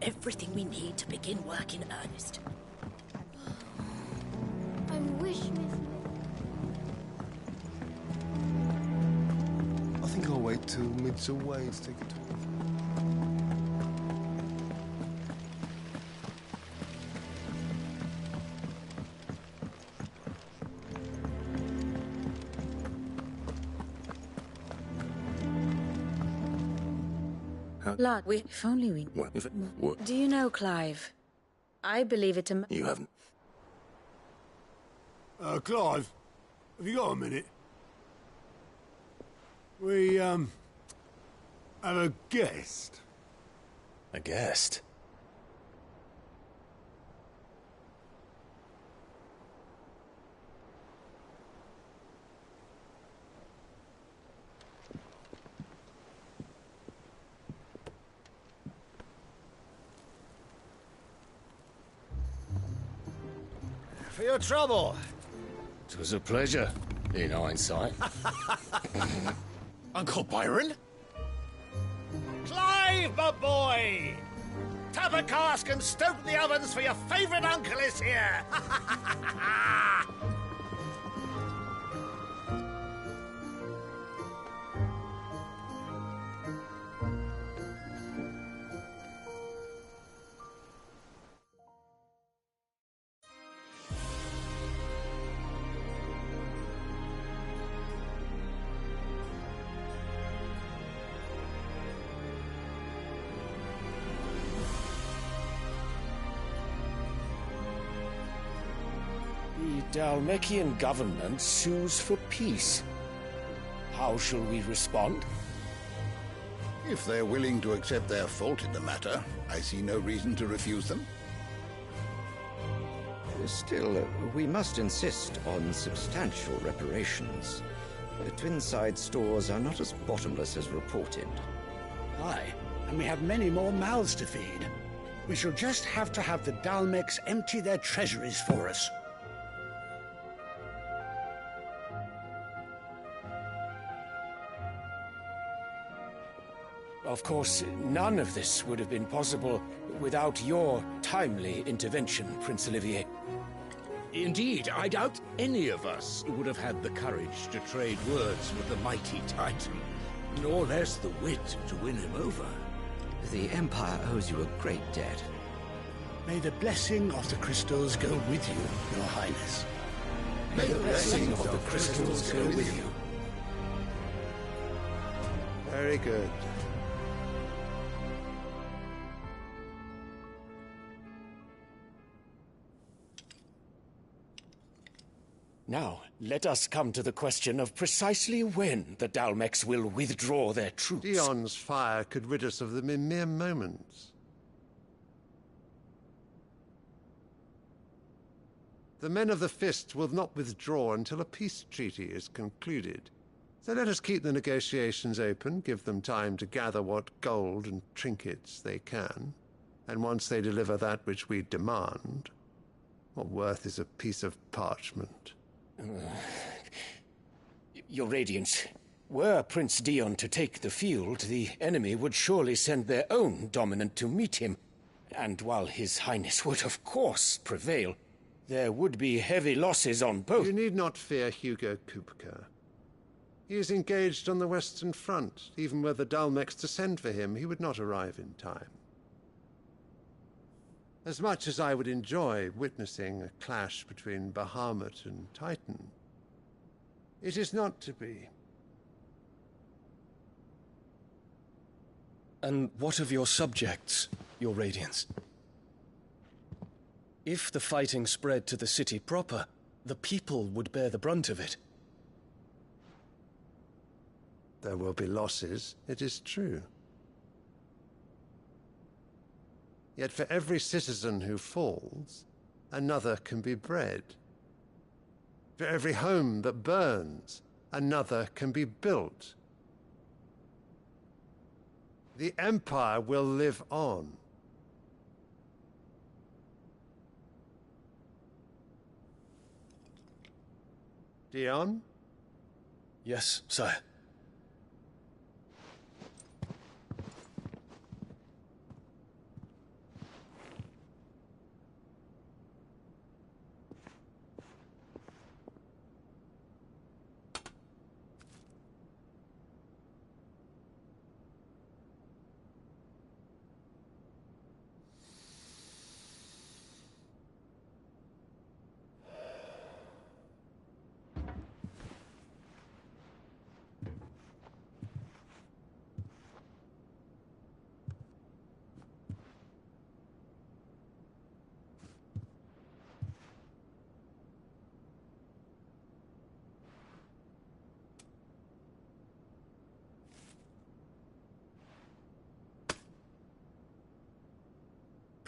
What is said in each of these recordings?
everything we need to begin work in earnest. I wish, Miss... I think I'll wait till mid's away to take a tour. Lad, if only we... What? What? Do you know Clive? I believe it to... You haven't. Clive, have you got a minute? We, have a guest. A guest? For your trouble. It was a pleasure, in hindsight. Uncle Byron? Clive, my boy! Tap a cask and stoke the ovens for your favourite uncle is here! The Dalmekian government sues for peace. How shall we respond? If they're willing to accept their fault in the matter, I see no reason to refuse them. Still, we must insist on substantial reparations. The Twinside stores are not as bottomless as reported. Aye, and we have many more mouths to feed. We shall just have to have the Dalmeks empty their treasuries for us. Of course, none of this would have been possible without your timely intervention, Prince Olivier. Indeed, I doubt any of us would have had the courage to trade words with the mighty Titan, nor less the wit to win him over. The Empire owes you a great debt. May the blessing of the crystals go with you, Your Highness. May the blessing of the crystals go with you. Very good. Now, let us come to the question of precisely when the Dalmeks will withdraw their troops. Dion's fire could rid us of them in mere moments. The men of the Fist will not withdraw until a peace treaty is concluded. So let us keep the negotiations open, give them time to gather what gold and trinkets they can, and once they deliver that which we demand, what worth is a piece of parchment? Your Radiance, were Prince Dion to take the field, the enemy would surely send their own dominant to meet him. And while His Highness would of course prevail, there would be heavy losses on both. You need not fear Hugo Kupka. He is engaged on the Western Front. Even were the Dalmeks to send for him, he would not arrive in time. As much as I would enjoy witnessing a clash between Bahamut and Titan, it is not to be. And what of your subjects, Your Radiance? If the fighting spread to the city proper, the people would bear the brunt of it. There will be losses, it is true. Yet for every citizen who falls, another can be bred. For every home that burns, another can be built. The Empire will live on. Dion? Yes, sire.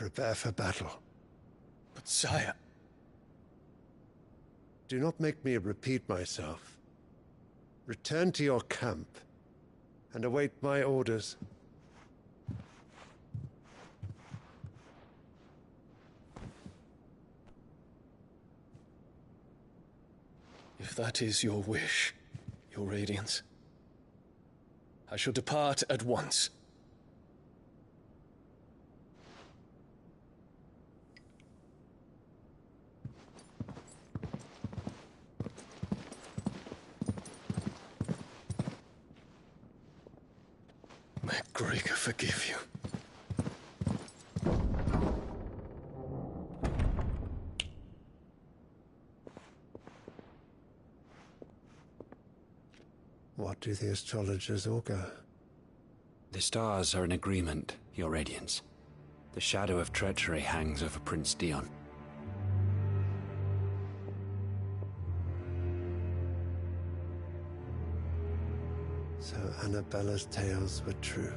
Prepare for battle. But sire... Do not make me repeat myself. Return to your camp and await my orders. If that is your wish, your Radiance, I shall depart at once. May Gregor forgive you. What do the astrologers augur? The stars are in agreement, Your Radiance. The shadow of treachery hangs over Prince Dion. So Annabella's tales were true.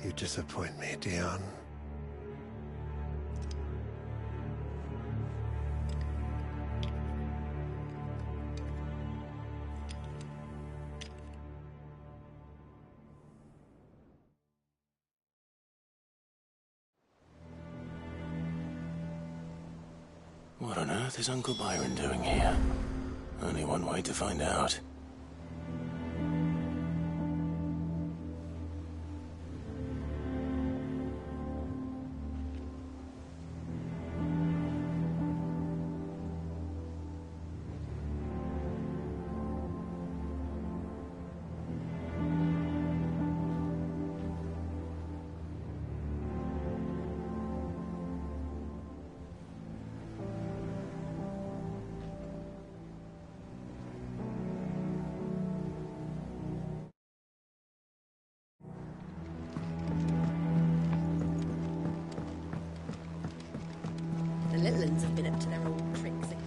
You disappoint me, Dion. What on earth is Uncle Byron doing here? Only one way to find out. The little ones have been up to their old tricks again.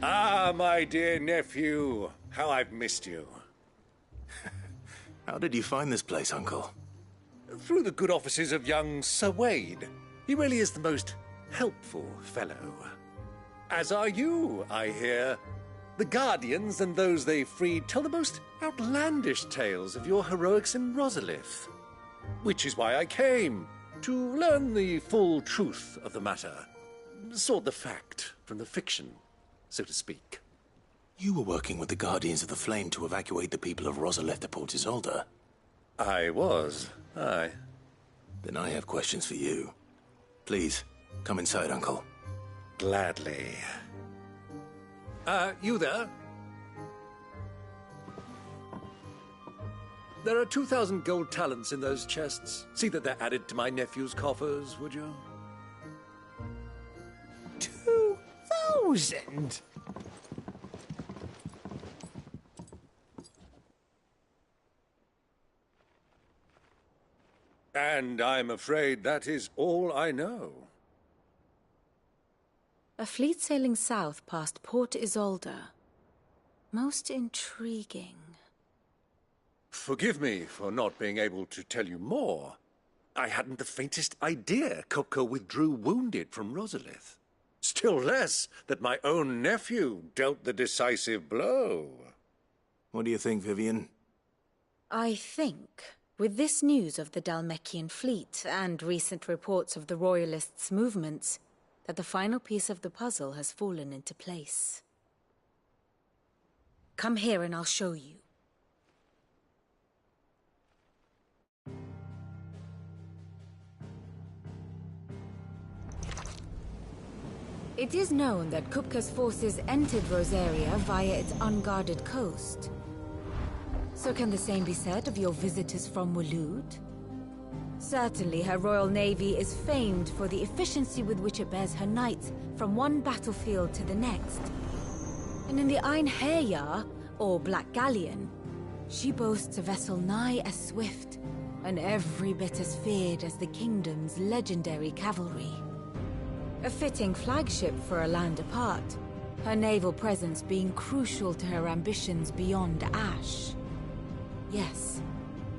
Ah, my dear nephew, how I've missed you. How did you find this place, Uncle? Through the good offices of young Sir Wade. He really is the most helpful fellow. As are you, I hear. The Guardians and those they freed tell the most outlandish tales of your heroics in Rosalith. Which is why I came, to learn the full truth of the matter. Sort the fact from the fiction, so to speak. You were working with the Guardians of the Flame to evacuate the people of Rosalith to Port Isolde. I was, aye. Then I have questions for you. Please, come inside, Uncle. Gladly. You there? There are 2,000 gold talents in those chests. See that they're added to my nephew's coffers, would you? 2,000? And I'm afraid that is all I know. A fleet sailing south past Port Isolde. Most intriguing. Forgive me for not being able to tell you more. I hadn't the faintest idea Coco withdrew wounded from Rosalith. Still less that my own nephew dealt the decisive blow. What do you think, Vivian? I think, with this news of the Dalmekian fleet and recent reports of the Royalists' movements, that the final piece of the puzzle has fallen into place. Come here and I'll show you. It is known that Kupka's forces entered Rosaria via its unguarded coast. So can the same be said of your visitors from Waloed? Certainly her Royal Navy is famed for the efficiency with which it bears her knights from one battlefield to the next. And in the Einherjar, or Black Galleon, she boasts a vessel nigh as swift and every bit as feared as the kingdom's legendary cavalry. A fitting flagship for a land apart, her naval presence being crucial to her ambitions beyond Ash. Yes,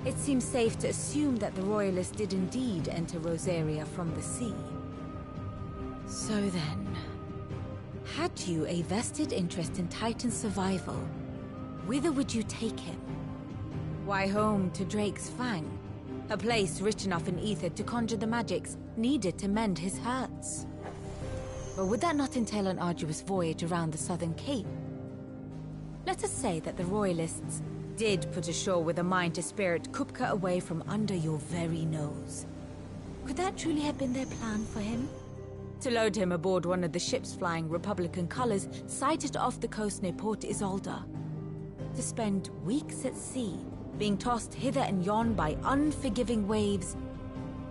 it seems safe to assume that the Royalists did indeed enter Rosaria from the sea. So then, had you a vested interest in Titan's survival, whither would you take him? Why, home to Drake's Fang, a place rich enough in ether to conjure the magics needed to mend his hurts. But would that not entail an arduous voyage around the southern cape? Let us say that the Royalists did put ashore with a mind to spirit Kupka away from under your very nose. Could that truly have been their plan for him? To load him aboard one of the ships flying Republican colors sighted off the coast near Port Isolde? To spend weeks at sea, being tossed hither and yon by unforgiving waves,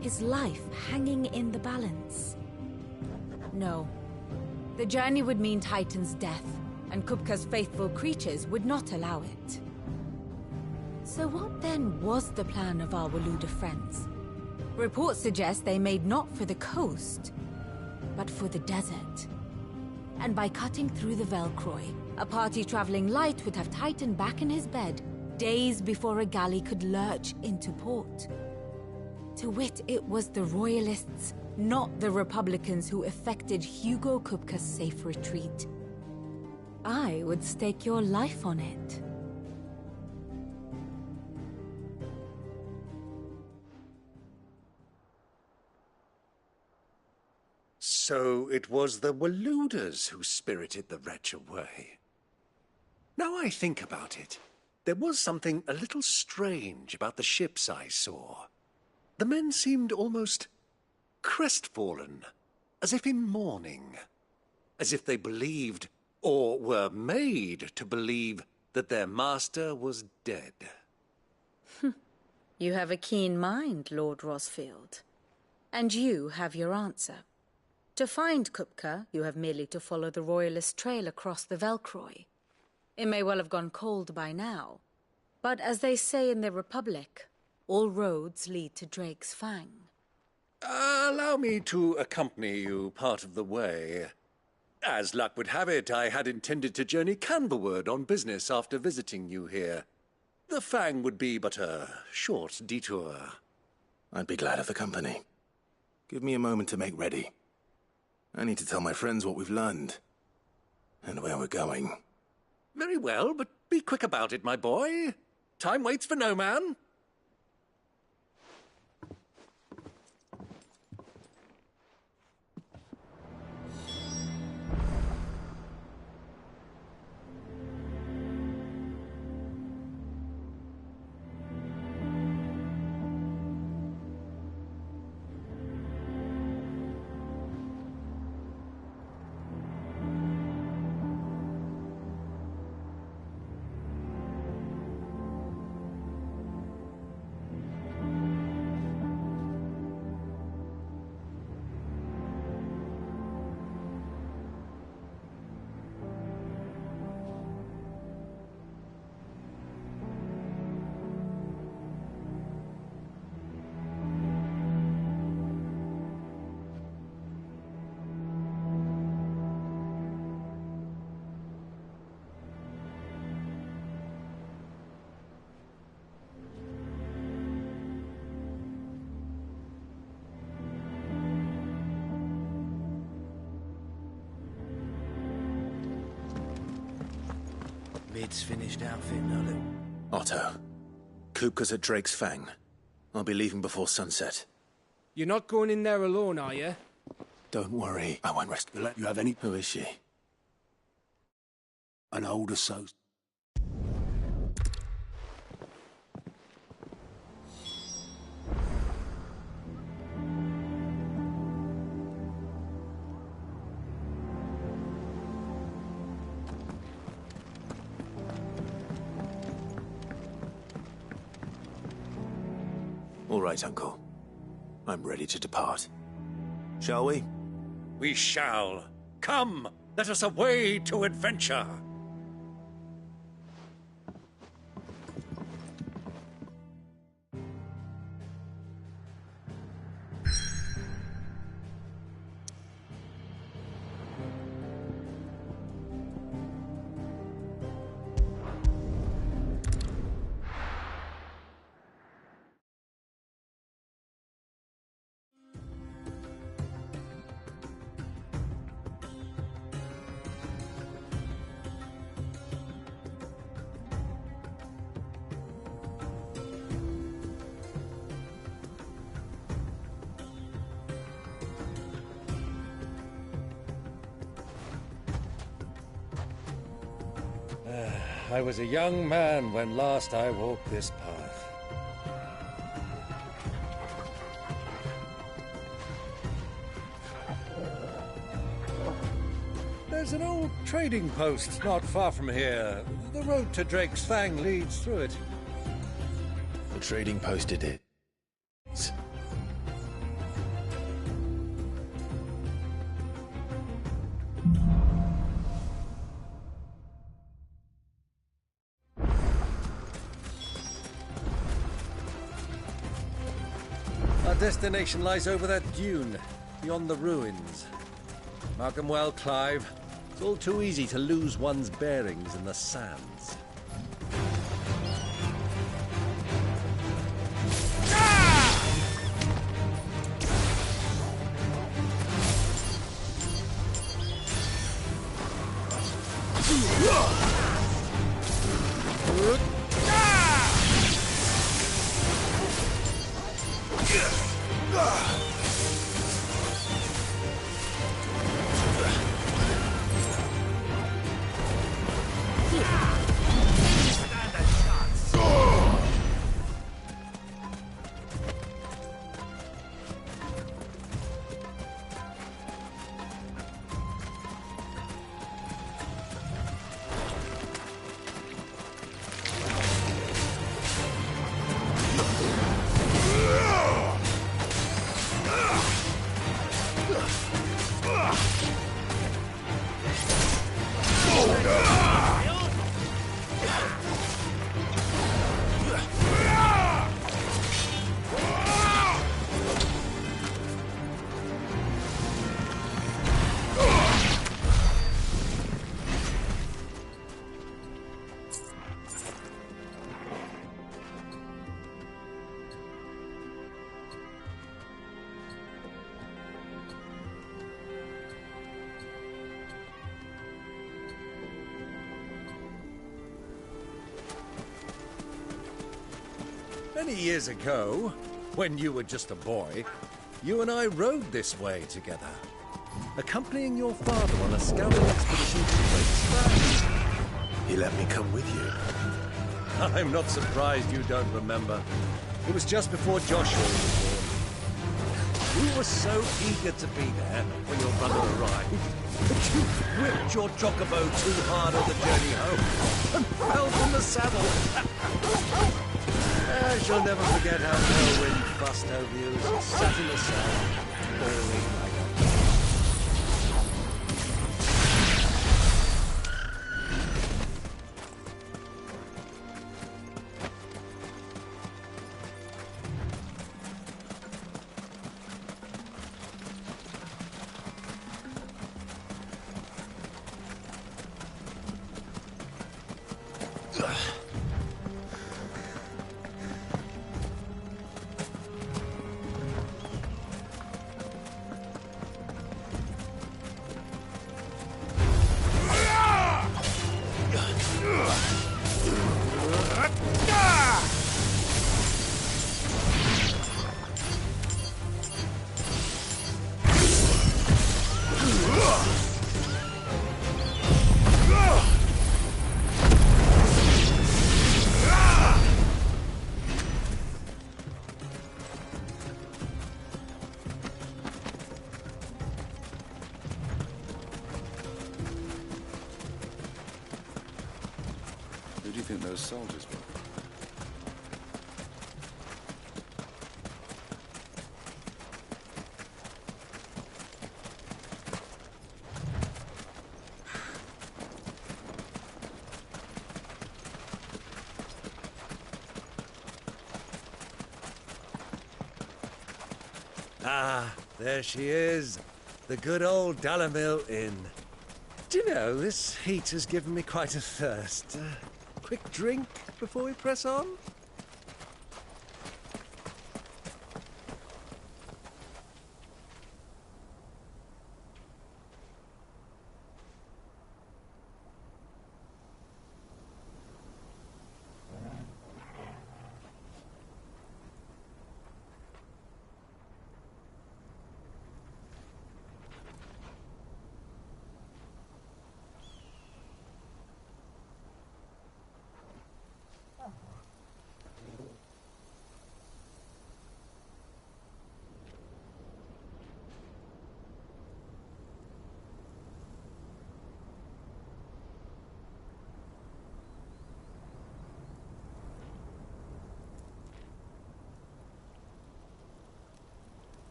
his life hanging in the balance? No. The journey would mean Titan's death, and Kupka's faithful creatures would not allow it. So what then was the plan of our Waluda friends? Reports suggest they made not for the coast, but for the desert. And by cutting through the Velcroy, a party traveling light would have Titan back in his bed days before a galley could lurch into port. To wit, it was the Royalists, not the Republicans, who effected Hugo Kupka's safe retreat. I would stake your life on it. So it was the Waluders who spirited the wretch away. Now I think about it, there was something a little strange about the ships I saw. The men seemed almost crestfallen, as if in mourning, as if they believed, or were made to believe, that their master was dead. You have a keen mind, Lord Rosfield. And you have your answer. To find Kupka, you have merely to follow the Royalist trail across the Velcroy. It may well have gone cold by now, but as they say in the Republic, all roads lead to Drake's Fang. Allow me to accompany you part of the way. As luck would have it, I had intended to journey Canberward on business after visiting you here. The Fang would be but a short detour. I'd be glad of the company. Give me a moment to make ready. I need to tell my friends what we've learned, and where we're going. Very well, but be quick about it, my boy. Time waits for no man. Mid's finished outfitting our little... Otto, Kupka's at Drake's Fang. I'll be leaving before sunset. You're not going in there alone, are you? Don't worry, I won't risk. You have any? Who is she? An old associate. All right, Uncle. I'm ready to depart. Shall we? We shall. Come, let us away to adventure. I was a young man when last I walked this path. There's an old trading post not far from here. The road to Drake's Fang leads through it. The trading post did it. Our destination lies over that dune, beyond the ruins. Mark 'em well, Clive. It's all too easy to lose one's bearings in the sands. Many years ago, when you were just a boy, you and I rode this way together, accompanying your father on a scouting expedition to Drake's Fang. He let me come with you. I'm not surprised you don't remember. It was just before Joshua was born. You were so eager to be there when your brother arrived that you whipped your chocobo too hard on the journey home and fell from the saddle. I shall never forget how the wind fussed over you as you sat in the sand, bawling like a... think those soldiers were? Ah, there she is. The good old Dalamil Inn. Do you know, this heat has given me quite a thirst. Quick drink before we press on?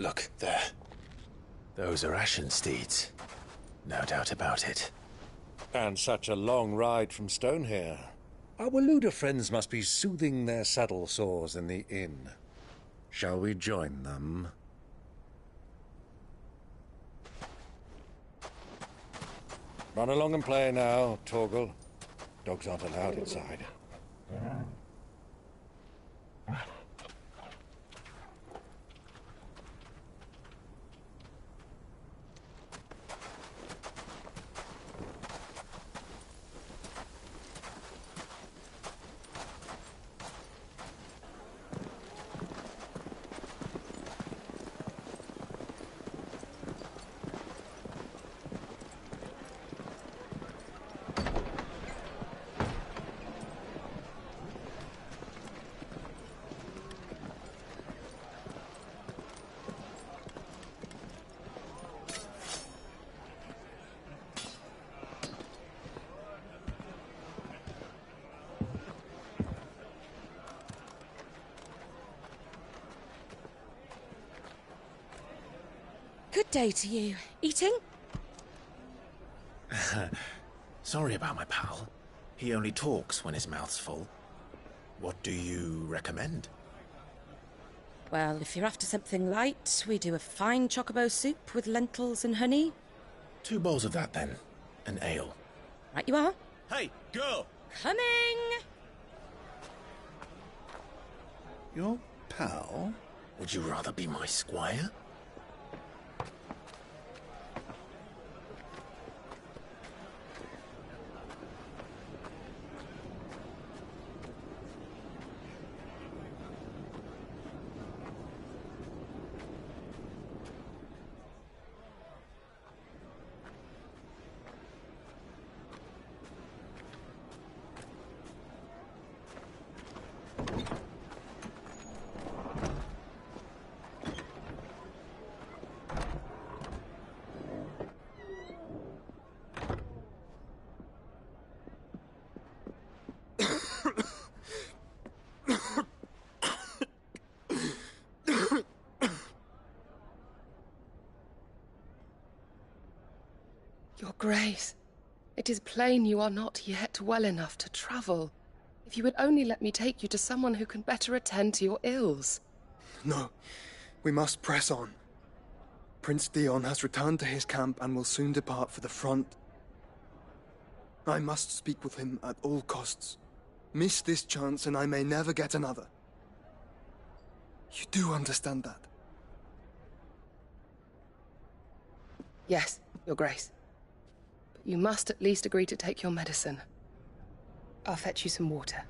Look, there. Those are ashen steeds. No doubt about it. And such a long ride from Stone here. Our Waluda friends must be soothing their saddle sores in the inn. Shall we join them? Run along and play now, Torgal. Dogs aren't allowed inside. Good day to you. Eating? Sorry about my pal. He only talks when his mouth's full. What do you recommend? Well, if you're after something light, we do a fine chocobo soup with lentils and honey. 2 bowls of that, then. An ale. Right you are. Hey, girl! Coming! Your pal? Would you rather be my squire? Your Grace, it is plain you are not yet well enough to travel. If you would only let me take you to someone who can better attend to your ills. No, we must press on. Prince Dion has returned to his camp and will soon depart for the front. I must speak with him at all costs. Miss this chance and I may never get another. You do understand that? Yes, Your Grace. But you must at least agree to take your medicine. I'll fetch you some water.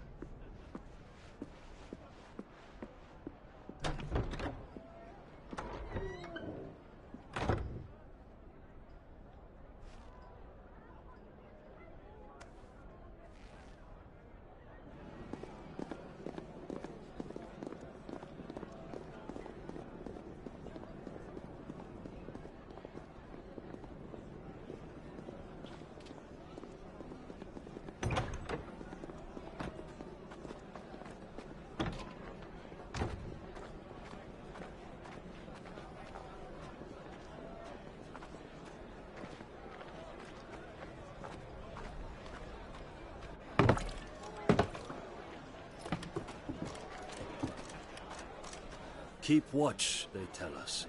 Keep watch, they tell us.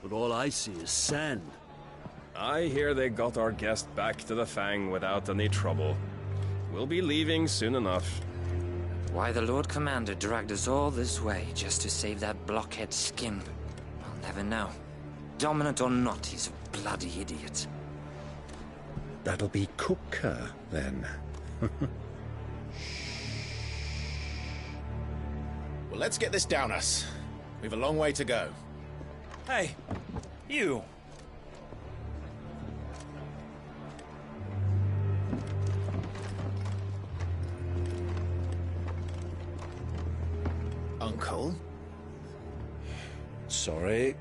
But all I see is sand. I hear they got our guest back to the Fang without any trouble. We'll be leaving soon enough. Why the Lord Commander dragged us all this way just to save that blockhead skin, I'll never know. Dominant or not, he's a bloody idiot. That'll be Cooker, then. Well, let's get this down us. We've a long way to go. Hey, you. Uncle? Sorry.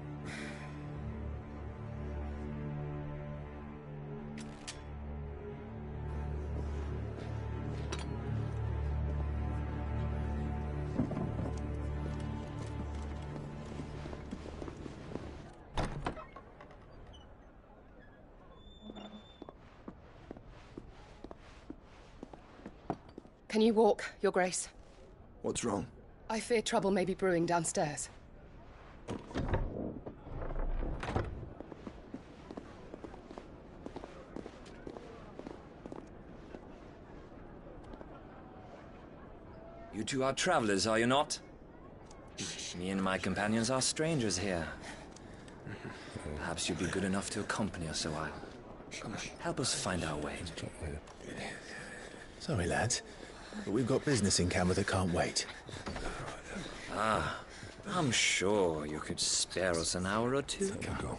Can you walk, Your Grace? What's wrong? I fear trouble may be brewing downstairs. You two are travelers, are you not? Me and my companions are strangers here. Perhaps you'd be good enough to accompany us a while. Help us find our way. Sorry, lads, but we've got business in camera that can't wait. Ah, I'm sure you could spare us an hour or two. Come on.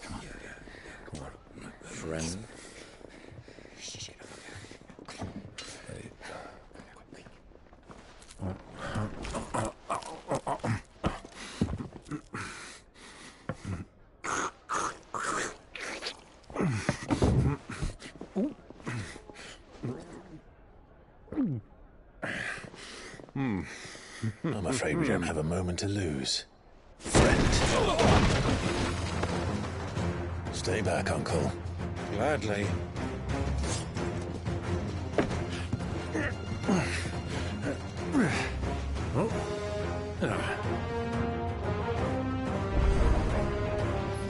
Friend. I'm afraid we don't have a moment to lose. Friend. Stay back, Uncle. Gladly.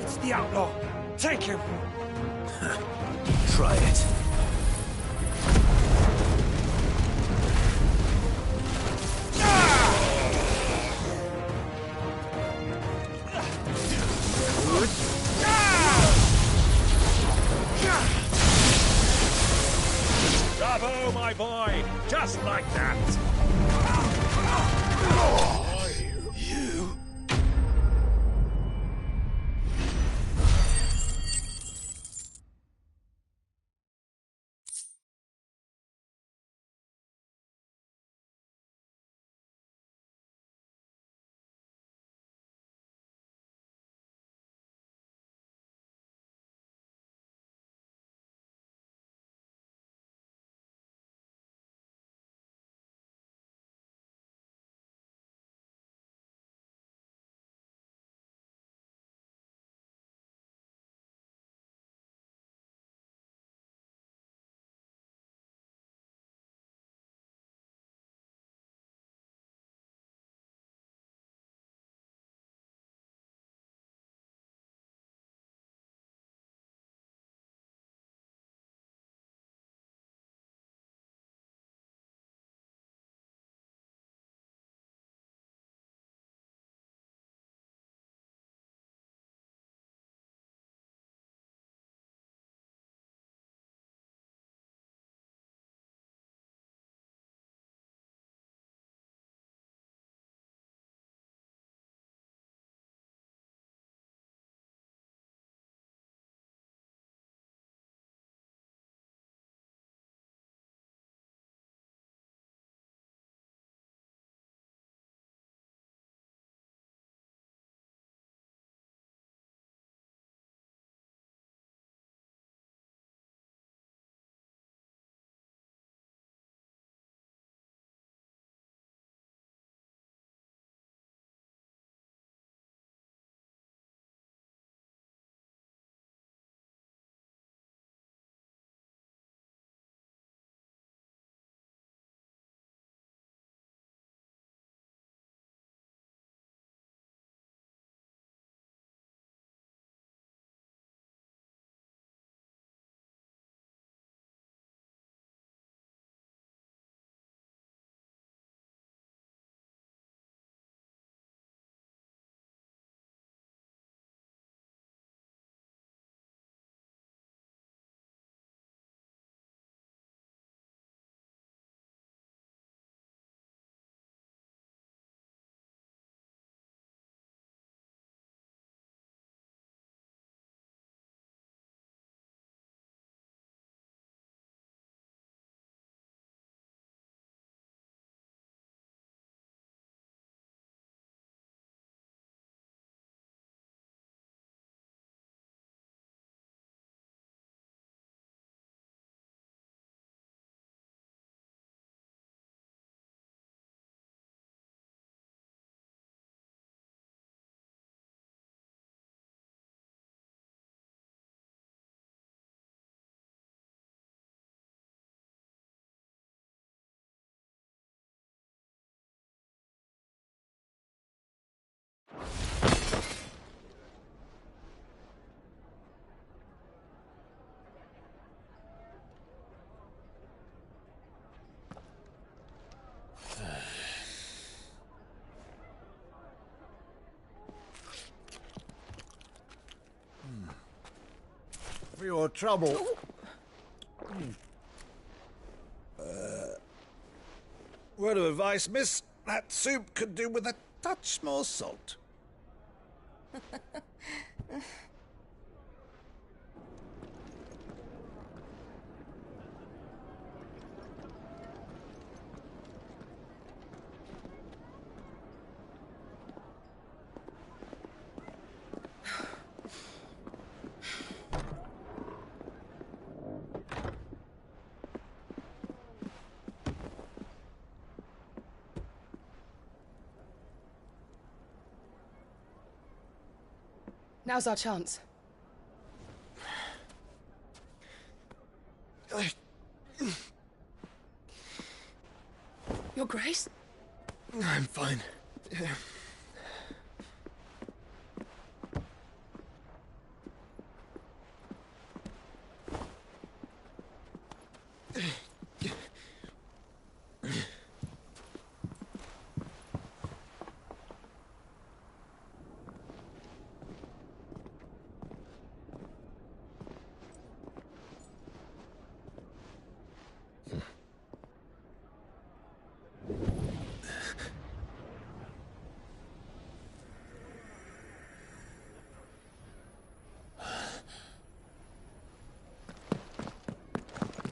It's the outlaw. Take him. Try it. Bravo, my boy! Just like that! for your trouble. Word of advice, miss. That soup could do with a touch more salt. Now's our chance. Your Grace? I'm fine. Yeah.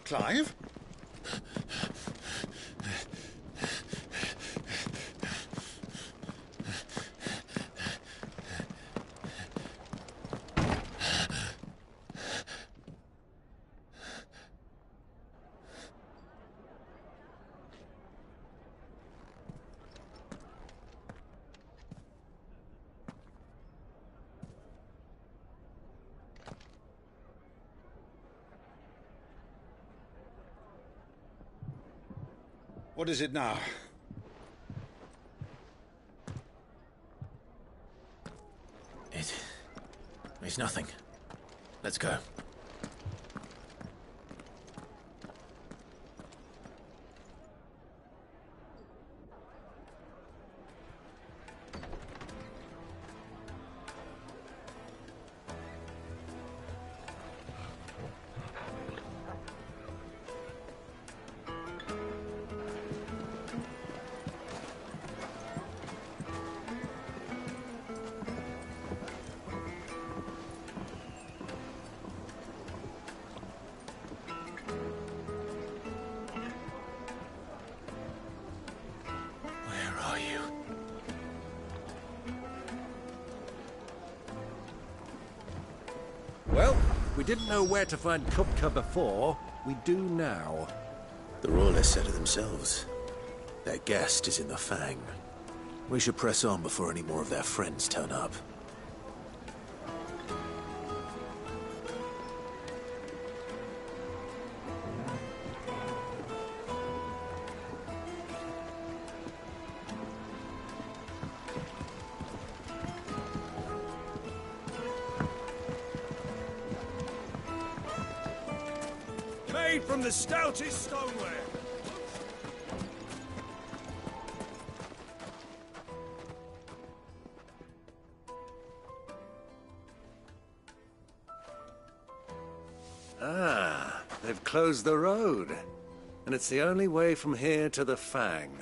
Clive? What is it now? It's nothing. Let's go. Well, we didn't know where to find Kupka before. We do now. The Royalists said it themselves. Their guest is in the Fang. We should press on before any more of their friends turn up. Made from the stoutest stoneware. Ah, they've closed the road. And it's the only way from here to the Fang.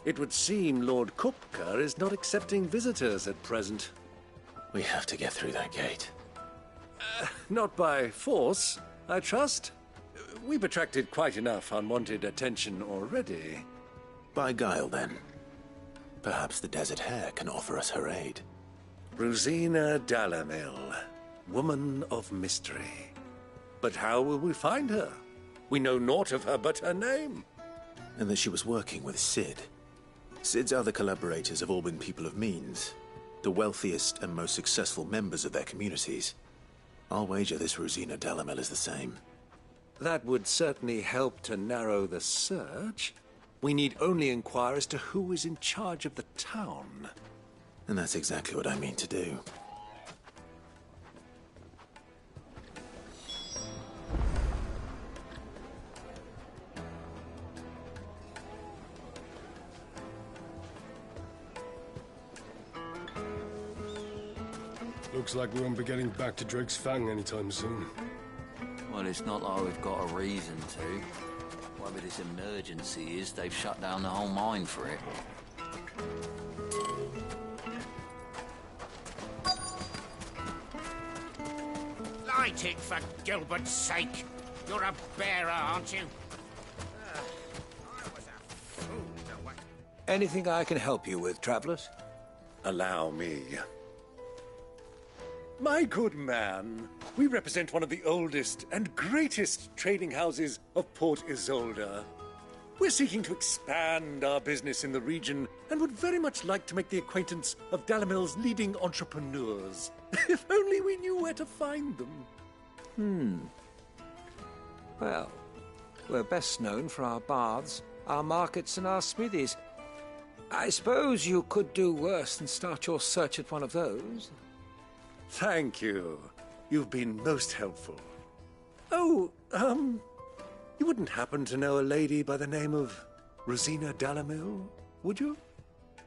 It would seem Lord Kupka is not accepting visitors at present. We have to get through that gate. Not by force, I trust. We've attracted quite enough unwanted attention already. By guile, then. Perhaps the Desert Hare can offer us her aid. Rosina Dalamil, woman of mystery. But how will we find her? We know naught of her but her name. And that she was working with Sid. Sid's other collaborators have all been people of means, the wealthiest and most successful members of their communities. I'll wager this Rosina Dalamil is the same. That would certainly help to narrow the search. We need only inquire as to who is in charge of the town. And that's exactly what I mean to do. Looks like we won't be getting back to Drake's Fang anytime soon. Well, it's not like we've got a reason to. Whatever this emergency is, they've shut down the whole mine for it. Light it, for Gilbert's sake! You're a bearer, aren't you? Anything I can help you with, travelers? Allow me. My good man, we represent one of the oldest and greatest trading houses of Port Isolde. We're seeking to expand our business in the region and would very much like to make the acquaintance of Dalamil's leading entrepreneurs. If only we knew where to find them. Well, we're best known for our baths, our markets, and our smithies. I suppose you could do worse than start your search at one of those. Thank you. You've been most helpful. Oh, you wouldn't happen to know a lady by the name of Rosina Dalamil, would you?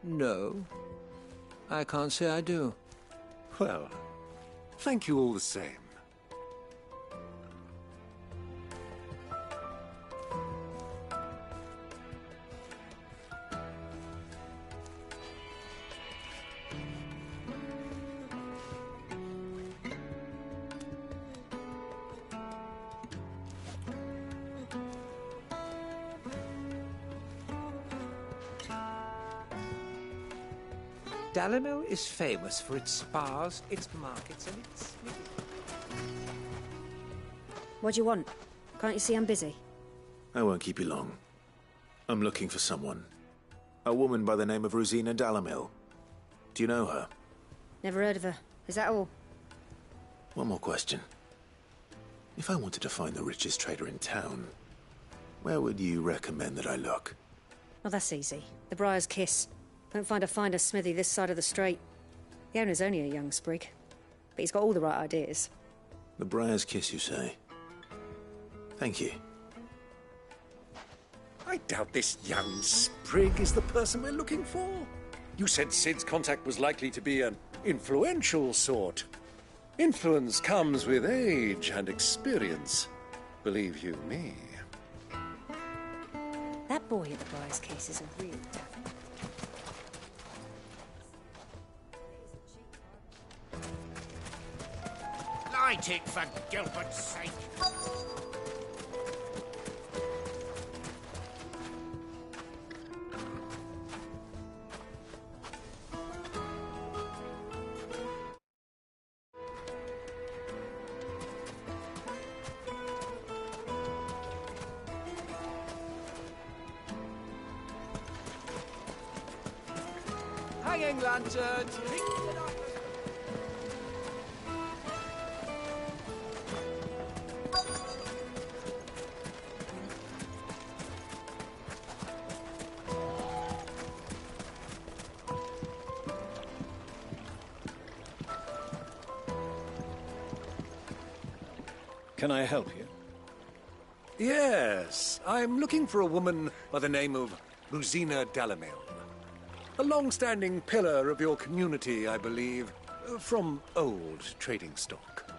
No, I can't say I do. Well, thank you all the same. Dalamil is famous for its spas, its markets, and its smithies. What do you want? Can't you see I'm busy? I won't keep you long. I'm looking for someone. A woman by the name of Rosina Dalamil. Do you know her? Never heard of her. Is that all? One more question. If I wanted to find the richest trader in town, where would you recommend that I look? Oh, that's easy. The Briar's Kiss. Won't find a finer smithy this side of the strait. The owner's only a young sprig, but he's got all the right ideas. The Briar's Kiss, you say? Thank you. I doubt this young sprig is the person we're looking for. You said Sid's contact was likely to be an influential sort. Influence comes with age and experience, believe you me. That boy at the Briar's Kiss is a real devil. Light it, for Gilbert's sake! Hanging lanterns! Can I help you? Yes, I'm looking for a woman by the name of Rosina Dalamil. A long-standing pillar of your community, I believe, from old trading stock.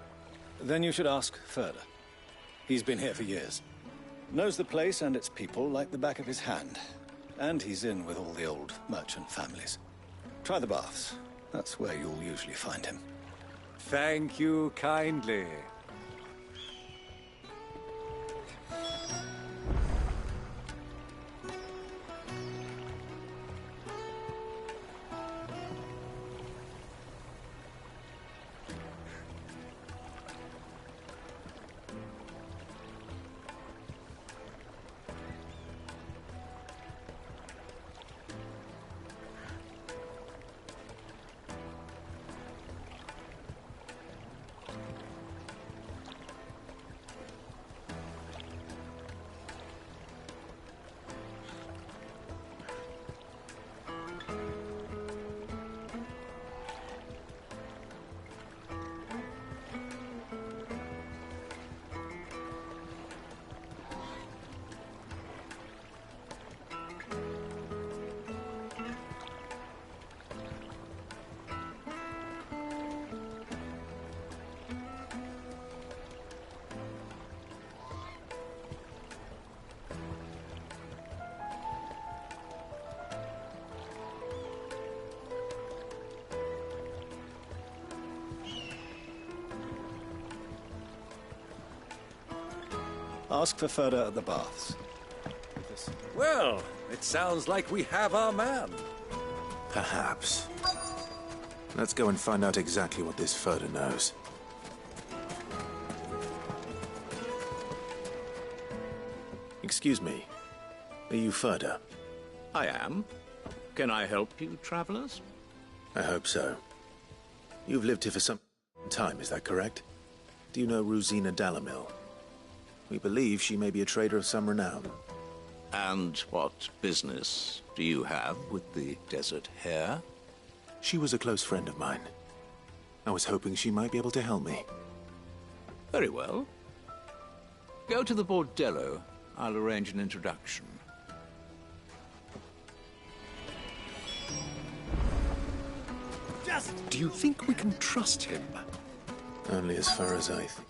Then you should ask further. He's been here for years. Knows the place and its people like the back of his hand. And he's in with all the old merchant families. Try the baths. That's where you'll usually find him. Thank you kindly. Ask for Ferda at the baths. Well, it sounds like we have our man. Perhaps. Let's go and find out exactly what this Ferda knows. Excuse me. Are you Ferda? I am. Can I help you, travelers? I hope so. You've lived here for some time, is that correct? Do you know Rosina Dalamil? We believe she may be a trader of some renown. And what business do you have with the Desert Hare? She was a close friend of mine. I was hoping she might be able to help me. Very well. Go to the Bordello. I'll arrange an introduction. Do you think we can trust him? Only as far as I think.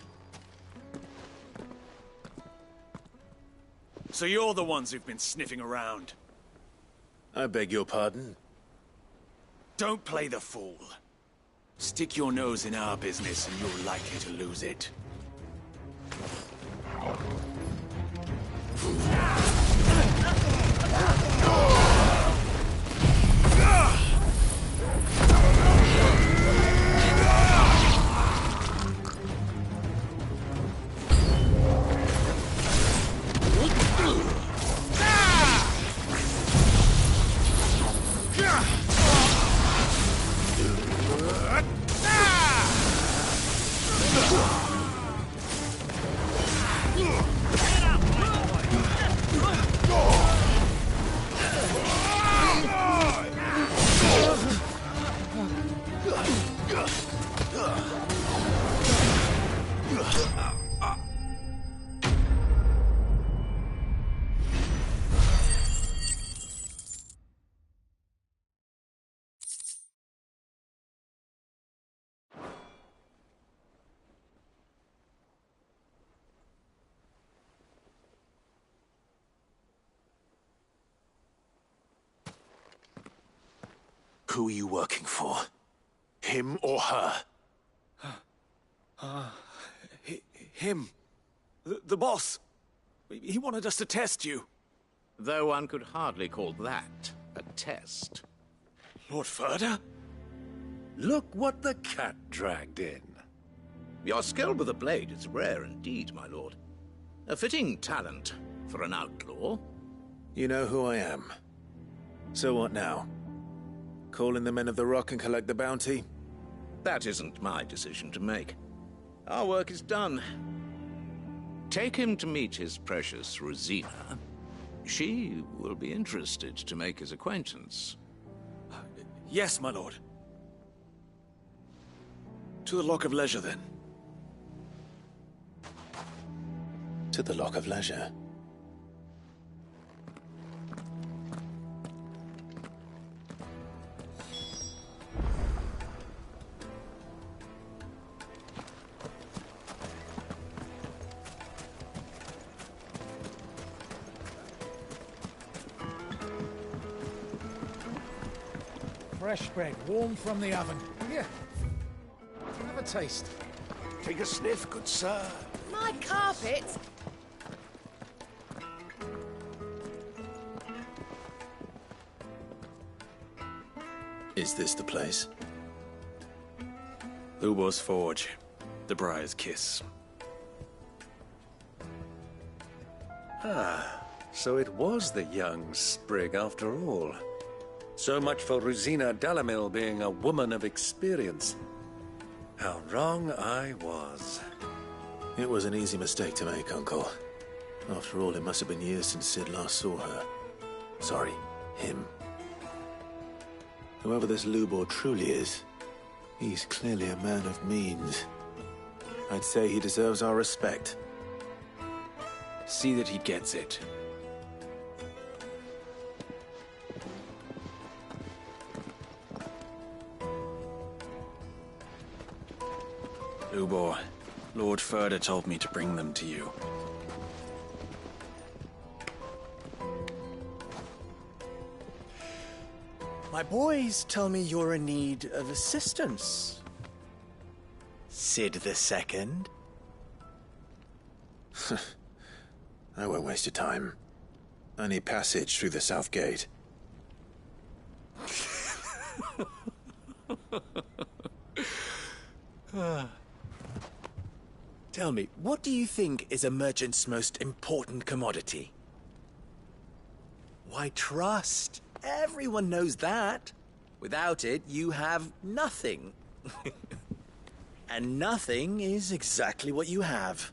So you're the ones who've been sniffing around. I beg your pardon? Don't play the fool. Stick your nose in our business and you're likely to lose it. Who are you working for? Him or her? Him. The boss. He wanted us to test you. Though one could hardly call that a test. Lord Ferda? Look what the cat dragged in. Your skill with the blade is rare indeed, my lord. A fitting talent for an outlaw. You know who I am. So what now? Call in the Men of the Rock and collect the bounty? That isn't my decision to make. Our work is done. Take him to meet his precious Rosina. She will be interested to make his acquaintance. Yes, my lord. To the Lock of Leisure, then. To the Lock of Leisure. Fresh bread, warm from the oven. Here, have a taste. Take a sniff, good sir. My carpet! Is this the place? OwO's Forge. The Briar's Kiss. So it was the young sprig after all. So much for Rosina Dalamil being a woman of experience. How wrong I was. It was an easy mistake to make, Uncle. After all, it must have been years since Sid last saw her. Sorry, him. Whoever this Lubor truly is, he's clearly a man of means. I'd say he deserves our respect. See that he gets it. Lubor, Lord Ferda told me to bring them to you. My boys tell me you're in need of assistance. Sid the Second? I won't waste your time. I need passage through the south gate. Tell me, what do you think is a merchant's most important commodity? Why, trust. Everyone knows that. Without it, you have nothing. And nothing is exactly what you have.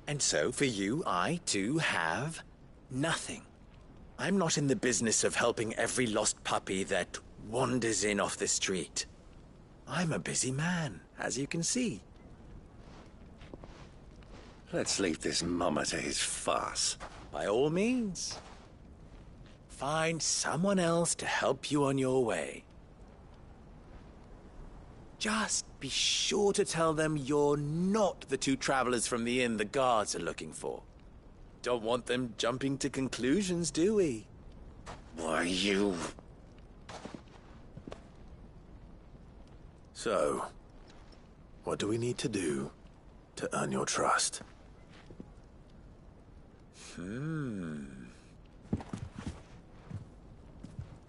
And so, for you, I, too, have nothing. I'm not in the business of helping every lost puppy that wanders in off the street. I'm a busy man, as you can see. Let's leave this mummer to his farce. By all means. Find someone else to help you on your way. Just be sure to tell them you're not the two travelers from the inn the guards are looking for. Don't want them jumping to conclusions, do we? Why, you... So, what do we need to do to earn your trust?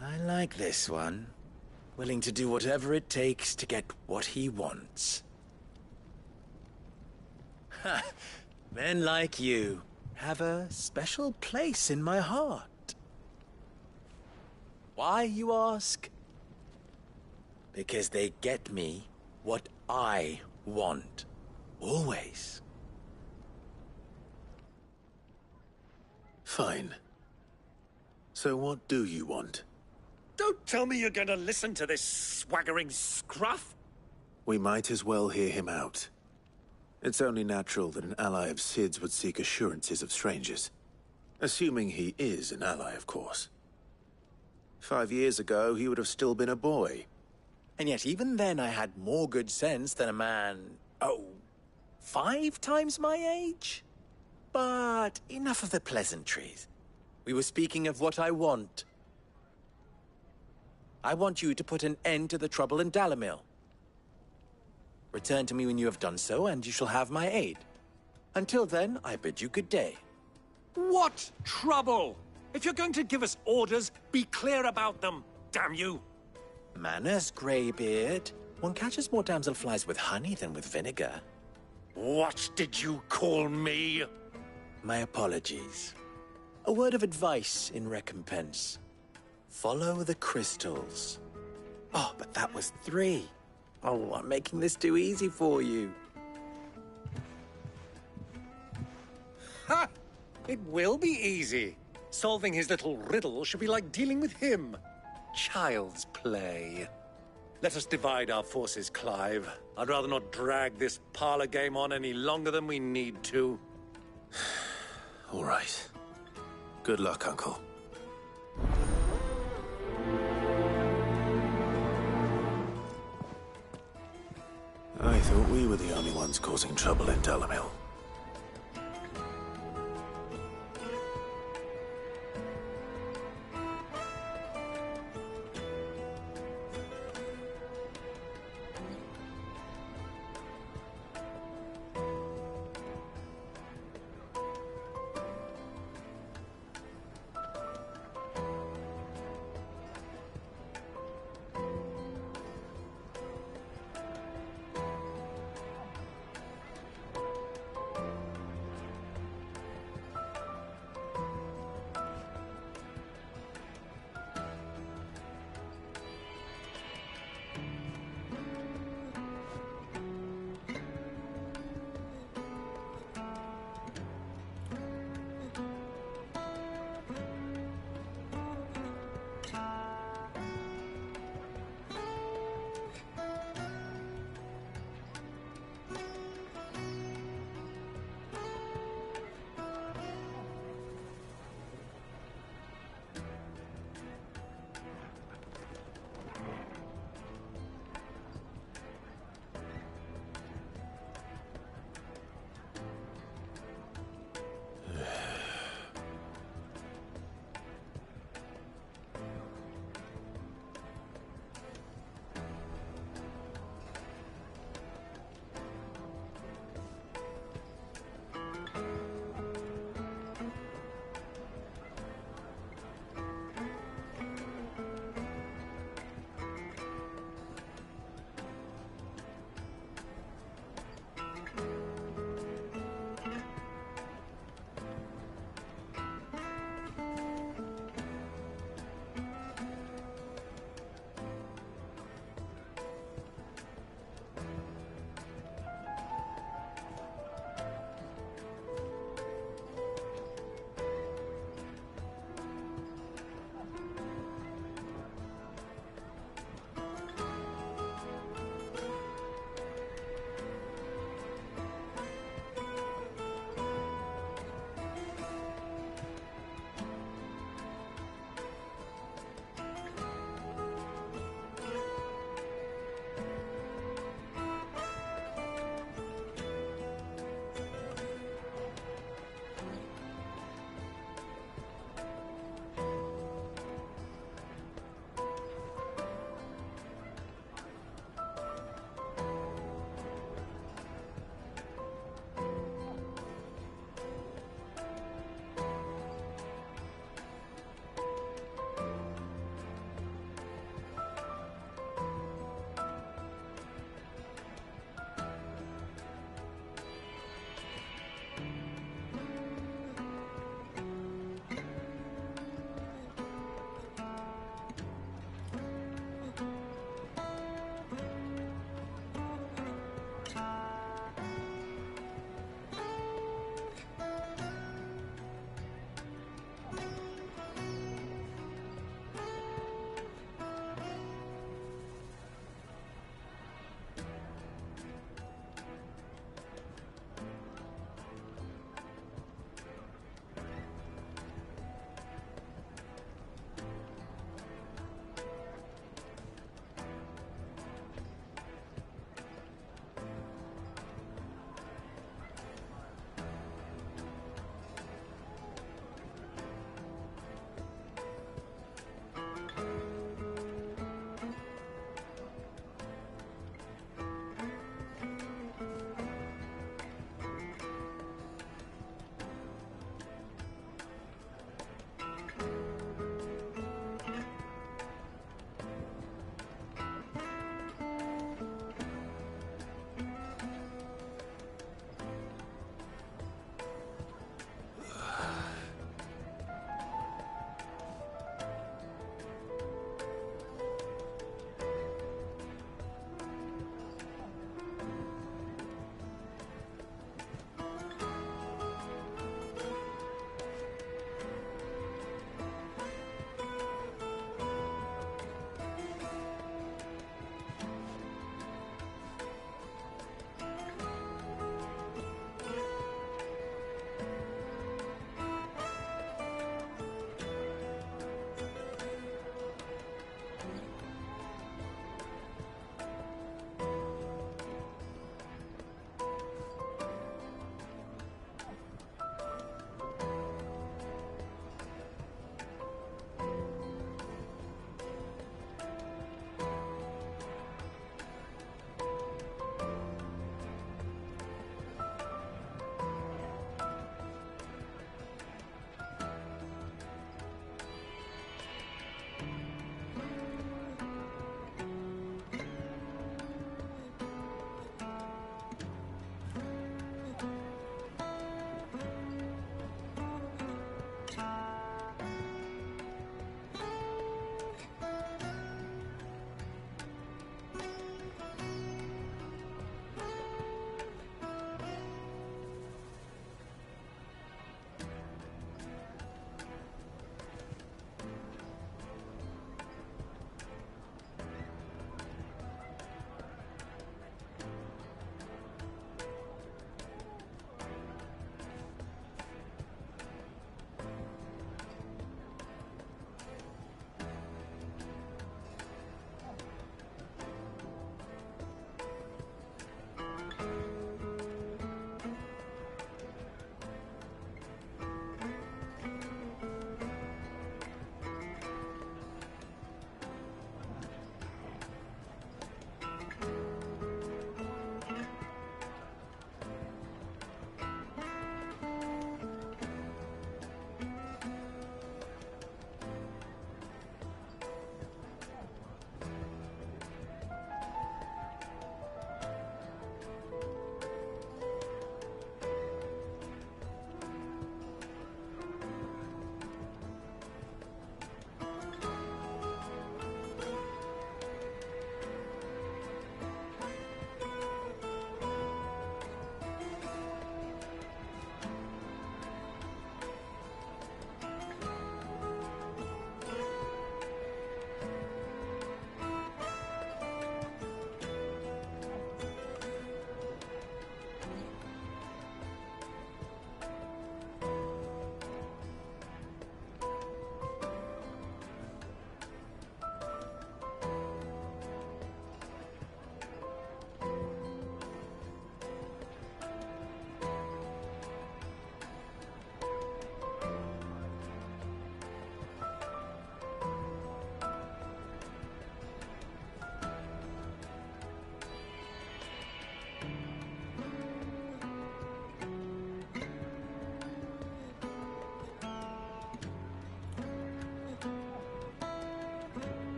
I like this one. Willing to do whatever it takes to get what he wants. Ha! Men like you have a special place in my heart. Why, you ask? Because they get me what I want. Always. Fine. So what do you want? Don't tell me you're going to listen to this swaggering scruff! We might as well hear him out. It's only natural that an ally of Sid's would seek assurances of strangers. Assuming he is an ally, of course. 5 years ago, he would have still been a boy. And yet even then I had more good sense than a man, 5 times my age? But enough of the pleasantries. We were speaking of what I want. I want you to put an end to the trouble in Dalamil. Return to me when you have done so, and you shall have my aid. Until then, I bid you good day. What trouble? If you're going to give us orders, be clear about them, damn you! Manners, Greybeard. One catches more damselflies with honey than with vinegar. What did you call me? My apologies. A word of advice in recompense. Follow the crystals. Oh, but that was 3. Oh, I'm making this too easy for you. Ha! It will be easy. Solving his little riddle should be like dealing with him. Child's play. Let us divide our forces, Clive. I'd rather not drag this parlor game on any longer than we need to. All right. Good luck, Uncle. I thought we were the only ones causing trouble in Dalamil.